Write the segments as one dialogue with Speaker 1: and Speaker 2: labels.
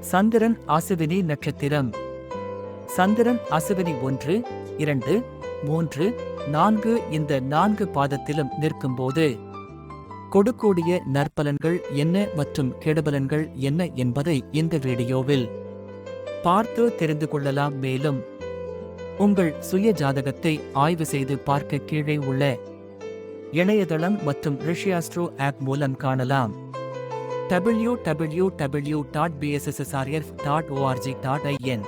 Speaker 1: சந்திரன் அசுவினி நட்சத்திரம். சந்திரன் அசுவினி 1, 2, 3, 4 இந்த 4 பாதத்திலும் நிற்கும்போது கொடுக்கூடிய நற்பலன்கள் என்ன மற்றும் கெடுபலன்கள் என்ன என்பதை இந்த வீடியோவில் பார்த்து தெரிந்து கொள்ளலாம். மேலும் உங்கள் சுய ஜாதகத்தை ஆய்வு செய்து பார்க்க கீழே உள்ள இணையதளம் மற்றும் ரிஷியாஸ்ட்ரோ ஆப் மூலம் காணலாம். www.bssrf.org.in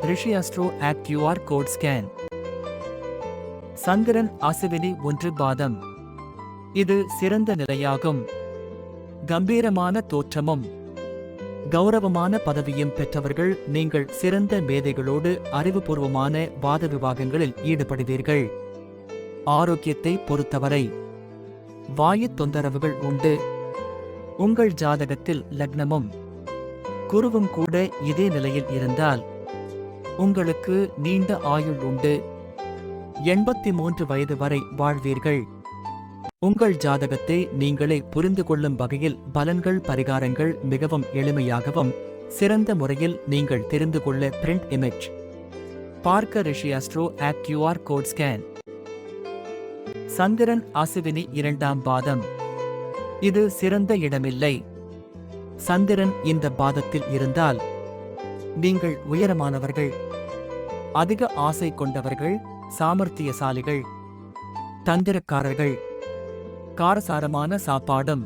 Speaker 1: Rishi astro app QR code scan. சந்திரன் அசுவினி 1 பாதம். இது சிறந்த நிலையாகும். கம்பீரமான தோற்றமும் கௌரவமான பதவியும் பெற்றவர்கள். நீங்கள் சிறந்த மேதைகளோடு அறிவுபூர்வமான வாத விவாதங்களில் ஈடுபடுவீர்கள். ஆரோக்கியத்தை பொறுத்தவரை வாயுத் தொந்தரவுகள் உண்டு. உங்கள் ஜாதகத்தில் லக்னமும் குருவும் கூட இதே நிலையில் இருந்தால் உங்களுக்கு நீண்ட ஆயுள் உண்டு. 83 வயது வரை வாழ்வீர்கள். உங்கள் ஜாதகத்தை நீங்களே புரிந்து கொள்ளும் வகையில் பலன்கள் பரிகாரங்கள் மிகவும் எளிமையாகவும் சிறந்த முறையில் நீங்கள் தெரிந்து கொள்ள பிரிண்ட் இமேஜ் பார்க்க Rishi astro app QR code scan. சந்திரன் அசுவினி 2 பாதம். இது சிறந்த இடமில்லை. சந்திரன் இந்த பாதத்தில் இருந்தால் நீங்கள் உயரமானவர்கள், அதிக ஆசை கொண்டவர்கள், சாமர்த்தியசாலிகள், தந்திரக்காரர்கள், காரசாரமான சாப்பாடும்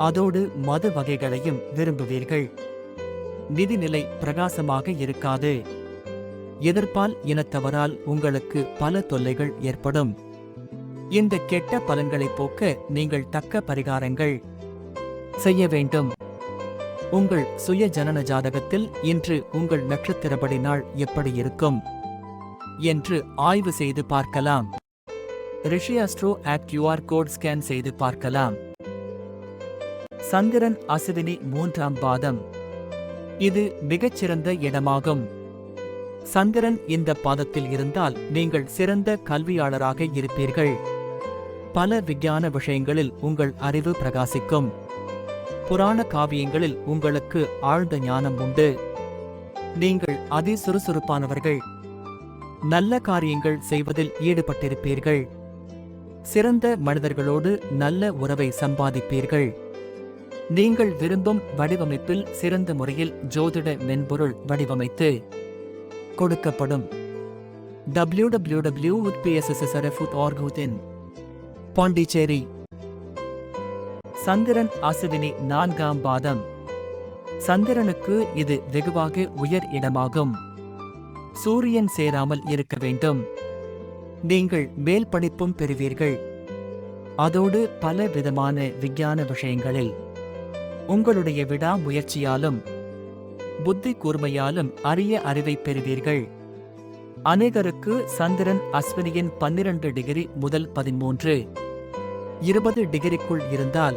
Speaker 1: அதோடு மது வகைகளையும் விரும்புவீர்கள். நிதிநிலை பிரகாசமாக இருக்காது. எதிர்ப்பால் இனத்தவரால் உங்களுக்கு பல தொல்லைகள் ஏற்படும். இந்த கெட்ட பலன்களை போக்க நீங்கள் தக்க பரிகாரங்கள் செய்ய வேண்டும். உங்கள் சுய ஜனன ஜாதகத்தில் இன்று உங்கள் நட்சத்திரப்படி நாள் எப்படி இருக்கும் என்று ஆய்வு செய்து பார்க்கலாம். Rishiastro app QR code scan செய்து பார்க்கலாம். சந்திரன் அசுவினி 3 பாதம். இது மிகச்சிறந்த இடமாகும். சந்திரன் இந்த பாதத்தில் இருந்தால் நீங்கள் சிறந்த கல்வியாளராக இருப்பீர்கள். பல விஞ்ஞான விஷயங்களில் உங்கள் அறிவு பிரகாசிக்கும். புராண காவியங்களில் உங்களுக்கு ஆழ்ந்த ஞானம் உண்டு. நீங்கள் அதி சுறுசுறுப்பானவர்கள். நல்ல காரியங்கள் செய்வதில் ஈடுபட்டிருப்பீர்கள். சிறந்த மனிதர்களோடு நல்ல உறவை சம்பாதிப்பீர்கள். நீங்கள் விரும்பும் வடிவமைப்பில் சிறந்த முறையில் ஜோதிட மென்பொருள் வடிவமைத்து கொடுக்கப்படும். www.bssrf.org.in பாண்டிச்சேரி. சந்திரன் அசுவினி 4 பாதம். சந்திரனுக்கு இது வெகுவாக உயர் இடமாகும். சூரியன் சேராமல் இருக்க வேண்டும். நீங்கள் மேல் படிப்பும் பெறுவீர்கள். அதோடு பல விதமான விஞ்ஞான விஷயங்களில் உங்களுடைய விடா முயற்சியாலும் புத்தி கூர்மையாலும் அரிய அறிவை பெறுவீர்கள். அநேகருக்கு சந்திரன் அஸ்வினியின் 12 டிகிரி முதல் 13, 20 டிகிரிக்குள் இருந்தால்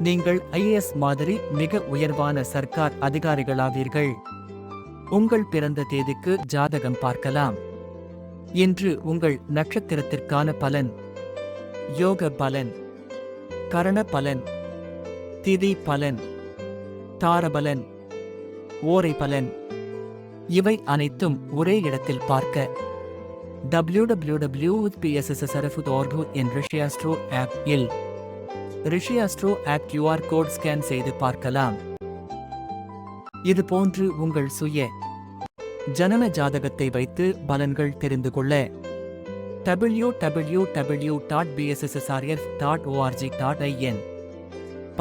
Speaker 1: நீங்கள் IAS மாதிரி மிக உயர்வான சர்க்கார் அதிகாரிகளாவீர்கள். உங்கள் பிறந்த தேதிக்கு ஜாதகம் பார்க்கலாம். இன்று உங்கள் நட்சத்திரத்திற்கான பலன்: யோக பலன், கரண பலன், திதி பலன், தாரபலன், ஓரை பலன். இவை அனைத்தும் ஒரே இடத்தில் பார்க்க www.bssrf.org.in ரிஷியாஸ்ட்ரோ ஆப் இல் Rishi astro app QR code scan செய்து பார்க்கலாம். இது போன்று உங்கள் சுய ஜனன ஜாதகத்தை வைத்து பலன்கள் தெரிந்து கொள்ள www.bssrf.org.in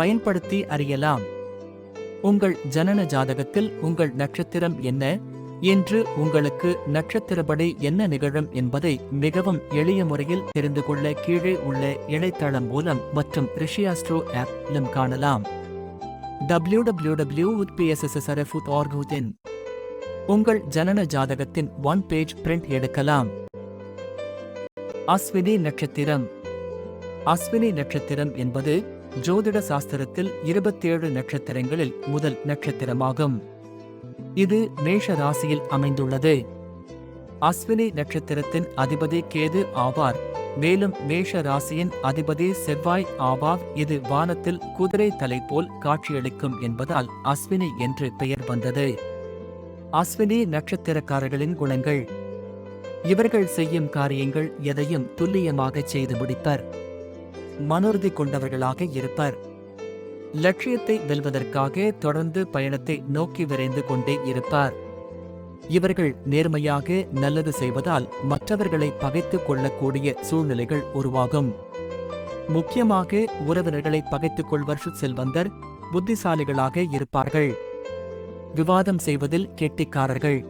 Speaker 1: பயன்படுத்தி அறியலாம். உங்கள் ஜனன ஜாதகத்தில் உங்கள் நட்சத்திரம் என்ன என்று உங்களுக்கு நட்சத்திரப்படி என்ன நிகழும் என்பதை மிகவும் எளிய முறையில் தெரிந்து கொள்ள கீழே உள்ள இணையதளம் மூலம் மற்றும் ரிஷியாஸ்ட்ரோ ஆப்பிலும் காணலாம். www.bssrf.org.in உங்கள் ஜனன ஜாதகத்தின் 1 பேஜ் பிரிண்ட் எடுக்கலாம். அஸ்வினி நட்சத்திரம். அஸ்வினி நட்சத்திரம் என்பது ஜோதிட சாஸ்திரத்தில் 27 நட்சத்திரங்களில் முதல் நட்சத்திரமாகும். இது மேஷ ராசியில் அமைந்துள்ளது. அஸ்வினி நட்சத்திரத்தின் அதிபதி கேது ஆவார். மேலும் மேஷ ராசியின் அதிபதி செவ்வாய் ஆவார். இது வானத்தில் குதிரை தலை போல் காட்சியளிக்கும் என்பதால் அஸ்வினி என்று பெயர் வந்தது. அஸ்வினி நட்சத்திரக்காரர்களின் குணங்கள். இவர்கள் செய்யும் காரியங்கள் எதையும் துல்லியமாக செய்து முடிப்பர். மனோர்தி கொண்டவர்களாக இருப்பர். லட்சியத்தை வெல்வதற்காக தொடர்ந்து பயணத்தை நோக்கி விரைந்து கொண்டே இருப்பார். இவர்கள் நேர்மையாக நல்லது செய்வதால் மற்றவர்களை பகைத்துக் கொள்ளக்கூடிய சூழ்நிலைகள் உருவாகும். முக்கியமாக உறவினர்களை பகைத்துக் கொள்வர் செல்வந்தர், புத்திசாலிகளாக இருப்பார்கள். விவாதம் செய்வதில் கெட்டிக்காரர்கள்.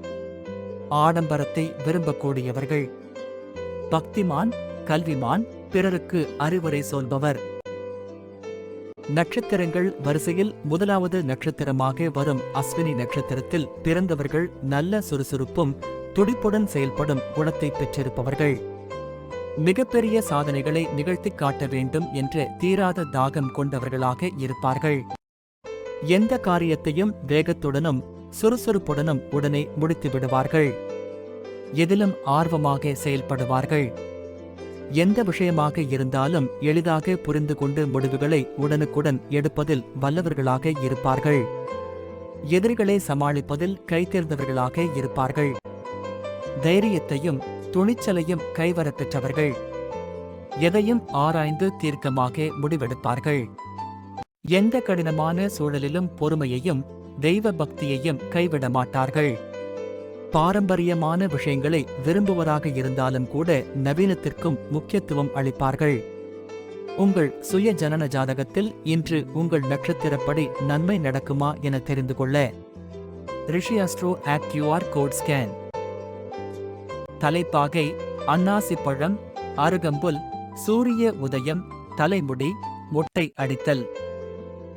Speaker 1: ஆடம்பரத்தை விரும்பக்கூடியவர்கள். பக்திமான், கல்விமான், பிறருக்கு அறிவுரை சொல்பவர். நட்சத்திரங்கள் வரிசையில் முதலாவது நட்சத்திரமாக வரும் அஸ்வினி நட்சத்திரத்தில் பிறந்தவர்கள் நல்ல சுறுசுறுப்பும் துடிப்புடன் செயல்படும் குணத்தை பெற்றிருப்பவர்கள். மிகப்பெரிய சாதனைகளை நிகழ்த்தி காட்ட வேண்டும் என்ற தீராத தாகம் கொண்டவர்களாக இருப்பார்கள். எந்த காரியத்தையும் வேகத்துடனும் சுறுசுறுப்புடனும் உடனே முடித்து விடுவார்கள். எதிலும் ஆர்வமாக செயல்படுவார்கள். எந்த விஷயமாக இருந்தாலும் எளிதாக புரிந்து கொண்டு முடிவுகளை உடனுக்குடன் எடுப்பதில் வல்லவர்களாக இருப்பார்கள். எதிரிகளை சமாளிப்பதில் கைதேர்ந்தவர்களாக இருப்பார்கள். தைரியத்தையும் துணிச்சலையும் கைவரப் பெற்றவர்கள். எதையும் ஆராய்ந்து தீர்க்கமாக முடிவெடுப்பார்கள். எந்த கடினமான சூழலிலும் பொறுமையையும் தெய்வ பக்தியையும் கைவிட மாட்டார்கள். பாரம்பரியமான விஷயங்களை விரும்புவராக இருந்தாலும் கூட நவீனத்திற்கும் முக்கியத்துவம் அளிப்பார்கள். உங்கள் சுய ஜனன ஜாதகத்தில் இன்று உங்கள் நட்சத்திரப்படி நன்மை நடக்குமா என தெரிந்து கொள்ள Rishi astro app QR code scan. தலைப்பாகை, அன்னாசி பழம், அருகம்புல், சூரிய உதயம், தலைமுடி, மொட்டை அடித்தல்.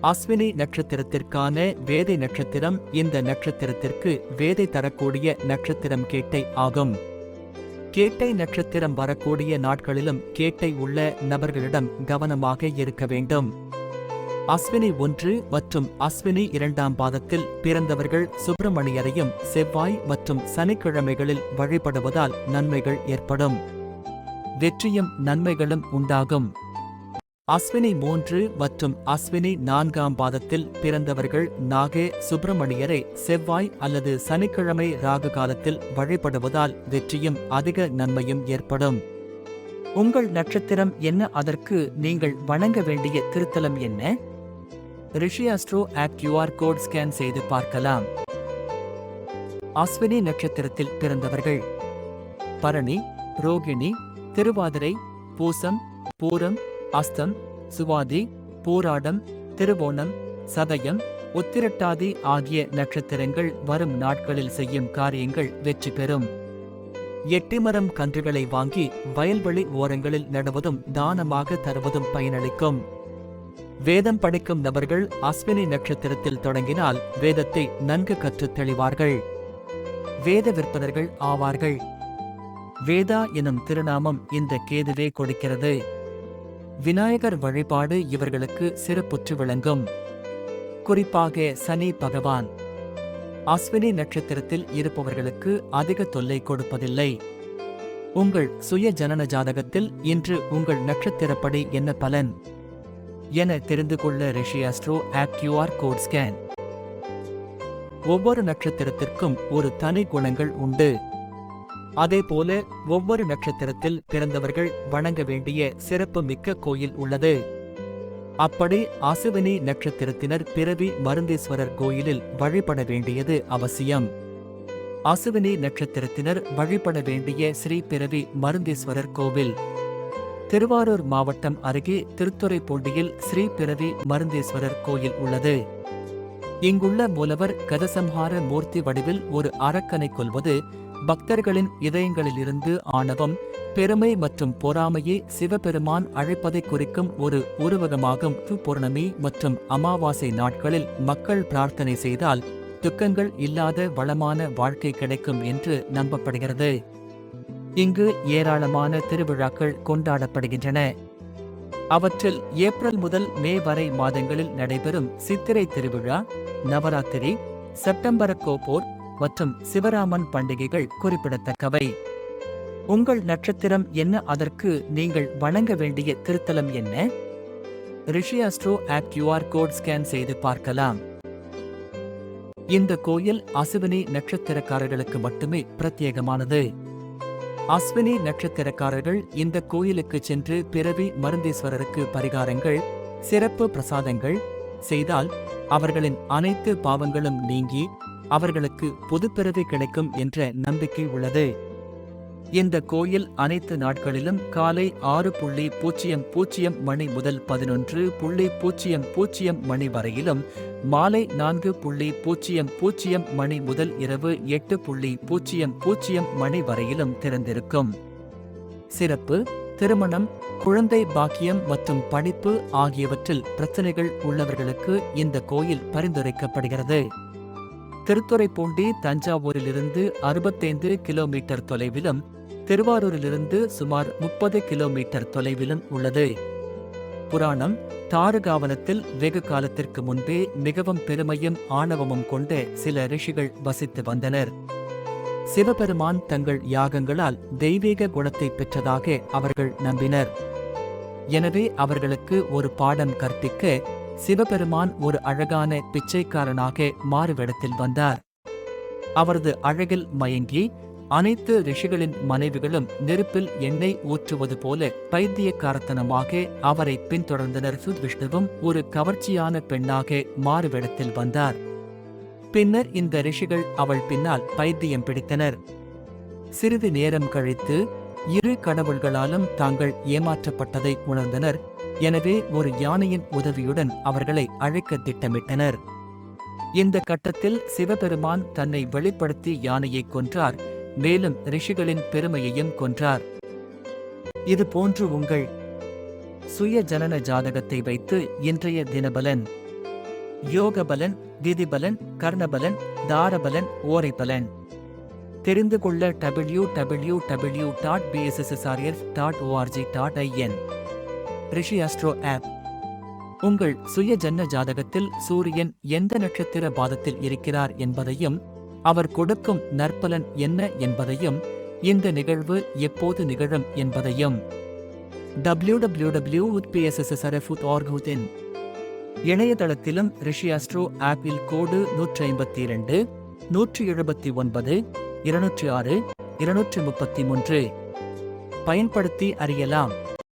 Speaker 1: அஸ்வினி நட்சத்திரத்திற்கான வேதை நட்சத்திரம். இந்த நட்சத்திரத்திற்கு வேதை தரக்கூடிய நட்சத்திரம் கேட்டை ஆகும். கேட்டை நட்சத்திரம் வரக்கூடிய நாட்களிலும் கேட்டை உள்ள நபர்களிடம் கவனமாக இருக்க வேண்டும். அஸ்வினி 1 மற்றும் அஸ்வினி 2ஆம் பாதத்தில் பிறந்தவர்கள் சுப்பிரமணியரையும் செவ்வாய் மற்றும் சனிக்கிழமைகளில் வழிபடுவதால் நன்மைகள் ஏற்படும். வெற்றியும் நன்மைகளும் உண்டாகும். அஸ்வினி 3 மற்றும் அஸ்வினி 4ஆம் பாதத்தில் பிறந்தவர்கள் நாகே சுப்பிரமணியரை செவ்வாய் அல்லது சனிக்கிழமை ராகு காலத்தில் வழிபடுவதால் வெற்றியும் அதிக நன்மையும் ஏற்படும். உங்கள் நட்சத்திரம் என்ன? அதற்கு நீங்கள் வணங்க வேண்டிய திருத்தலம் என்ன? Rishi astro app QR code scan செய்து பார்க்கலாம். அஸ்வினி நட்சத்திரத்தில் பிறந்தவர்கள் பரணி, ரோகிணி, திருவாதிரை, பூசம், பூரம், அஸ்தம், சுவாதி, பூராடம், திருவோணம், சதயம், உத்திரட்டாதி ஆகிய நட்சத்திரங்கள் வரும் நாட்களில் செய்யும் காரியங்கள் வெற்றி பெறும். எட்டிமரம் கன்றுகளை வாங்கி வயல்வெளி ஓரங்களில் நடுவதும் தானமாக தருவதும் பயனளிக்கும். வேதம் படிக்கும் நபர்கள் அஸ்வினி நட்சத்திரத்தில் தொடங்கினால் வேதத்தை நன்கு கற்றுத் தெளிவார்கள். வேத விற்பனர்கள் ஆவார்கள். வேதா எனும் திருநாமம் இந்த கேதுவே கொடுக்கிறது. விநாயகர் வழிபாடு இவர்களுக்கு சிறப்புற்று விளங்கும். குறிப்பாக சனி பகவான் அஸ்வினி நட்சத்திரத்தில் இருப்பவர்களுக்கு அதிக தொல்லை கொடுப்பதில்லை. உங்கள் சுய ஜனன ஜாதகத்தில் இன்று உங்கள் நட்சத்திரப்படி என்ன பலன் என தெரிந்து கொள்ள Rishi astro app QR code scan. ஒவ்வொரு நட்சத்திரத்திற்கும் ஒரு தனி குணங்கள் உண்டு. அதேபோல ஒவ்வொரு நட்சத்திரத்தில் பிறந்தவர்கள் வணங்க வேண்டிய சிறப்பு மிக்க கோயில் உள்ளது. அப்படி அசுவினி நட்சத்திரத்தினர் பிறவி மருந்தீஸ்வரர் கோயிலில் வழிபட வேண்டியது அவசியம். அசுவினி நட்சத்திரத்தினர் வழிபட வேண்டிய ஸ்ரீ பிறவி மருந்தீஸ்வரர் கோவில் திருவாரூர் மாவட்டம் அருகே திருத்துறைப்பூண்டியில் ஸ்ரீ பிறவி மருந்தீஸ்வரர் கோயில் உள்ளது. இங்குள்ள மூலவர் கதசம்ஹார மூர்த்தி வடிவில் ஒரு அரக்கனை கொல்வது பக்தர்களின் இதயங்களிலிருந்து ஆணவம், பெருமை மற்றும் பொறாமையை சிவபெருமான் அழைப்பதை குறிக்கும் ஒரு உருவகமாகும். பௌர்ணமி மற்றும் அமாவாசை நாட்களில் மக்கள் பிரார்த்தனை செய்தால் துக்கங்கள் இல்லாத வளமான வாழ்க்கை கிடைக்கும் என்று நம்பப்படுகிறது. இங்கு ஏராளமான திருவிழாக்கள் கொண்டாடப்படுகின்றன. அவற்றில் ஏப்ரல் முதல் மே வரை மாதங்களில் நடைபெறும் சித்திரை திருவிழா, நவராத்திரி, செப்டம்பர் கோபோர் மற்றும் சிவராமன் பண்டிகைகள் குறிப்பிடத்தக்கவை. உங்கள் நட்சத்திரம் என்ன? அதற்கு நீங்கள் வணங்க வேண்டிய திருத்தலம் என்ன? Rishi astro app QR code scan செய்து பார்க்கலாம். இந்த கோயில் அசுவினி நட்சத்திரக்காரர்களுக்கு மட்டுமே பிரத்யேகமானது. அஸ்வினி நட்சத்திரக்காரர்கள் இந்த கோயிலுக்கு சென்று பிறவி மருந்தீஸ்வரருக்கு பரிகாரங்கள், சிறப்பு பிரசாதங்கள் செய்தால் அவர்களின் அனைத்து பாவங்களும் நீங்கி அவர்களுக்கு புதுப்பிறவி கிடைக்கும் என்ற நம்பிக்கை உள்ளது. இந்த கோயில் அனைத்து நாட்களிலும் காலை 6:00 மணி முதல் 11:00 மணி வரையிலும், மாலை 4:00 மணி முதல் இரவு 8:00 மணி வரையிலும் திறந்திருக்கும். சிறப்பு: திருமணம், குழந்தை பாக்கியம் மற்றும் படிப்பு ஆகியவற்றில் பிரச்சனைகள் உள்ளவர்களுக்கு இந்த கோயில் பரிந்துரைக்கப்படுகிறது. திருத்துறைப்பூண்டி தஞ்சாவூரிலிருந்து 65 கிலோமீட்டர் தொலைவிலும், திருவாரூரிலிருந்து சுமார் 30 கிலோமீட்டர் தொலைவிலும் உள்ளது. புராணம்: தாருகாவனத்தில் வெகு காலத்திற்கு முன்பே மிகவும் பெருமையும் ஆணவமும் கொண்ட சில ரிஷிகள் வசித்து வந்தனர். சிவபெருமான் தங்கள் யாகங்களால் தெய்வீக குணத்தை பெற்றதாக அவர்கள் நம்பினர். எனவே அவர்களுக்கு ஒரு பாடம் கற்பிக்க சிவபெருமான் ஒரு அழகான பிச்சைக்காரனாக மாறுவேடத்தில் வந்தார். அவரது அழகில் மயங்கி அனைத்து ரிஷிகளின் மனைவிகளும் நெருப்பில் எண்ணெய் ஊற்றுவது போல பைத்தியக்காரத்தனமாக அவரை பின்தொடர்ந்தனர். விஷ்ணுவும் ஒரு கவர்ச்சியான பெண்ணாக மாறுவேடத்தில் வந்தார். பின்னர் இந்த ரிஷிகள் அவள் பின்னால் பைத்தியம் பிடித்தனர். சிறிது நேரம் கழித்து இரு கடவுள்களாலும் தாங்கள் ஏமாற்றப்பட்டதை உணர்ந்தனர். எனவே ஒரு யானையின் உதவியுடன் அவர்களை அழைக்க திட்டமிட்டனர். இந்த கட்டத்தில் சிவபெருமான் தன்னை வெளிப்படுத்தி யானையை கொன்றார். மேலும் ரிஷிகளின் பெருமையையும் கொன்றார். இது போன்று உங்கள் சுய ஜனன ஜாதகத்தை வைத்து இன்றைய தினபலன், யோகபலன், திதிபலன், கர்ணபலன், தாரபலன், ஓரைபலன் தெரிந்து கொள்ள www.bssrf.org.in ரிஷி அஸ்ட்ரோ ஆப். உங்கள் சுய ஜன்ன ஜாதகத்தில் சூரியன் எந்த நட்சத்திர பாதத்தில் இருக்கிறார் என்பதையும், அவர் கொடுக்கும் நற்பலன் என்ன என்பதையும், இந்த நிகழ்வு எப்போது நிகழும் என்பதையும் www.bssrf.org.in இணையதளத்திலும் ரிஷி அஸ்ட்ரோ ஆப்பில் கோடு 152 179 206 233 பயன்படுத்தி அறியலாம்.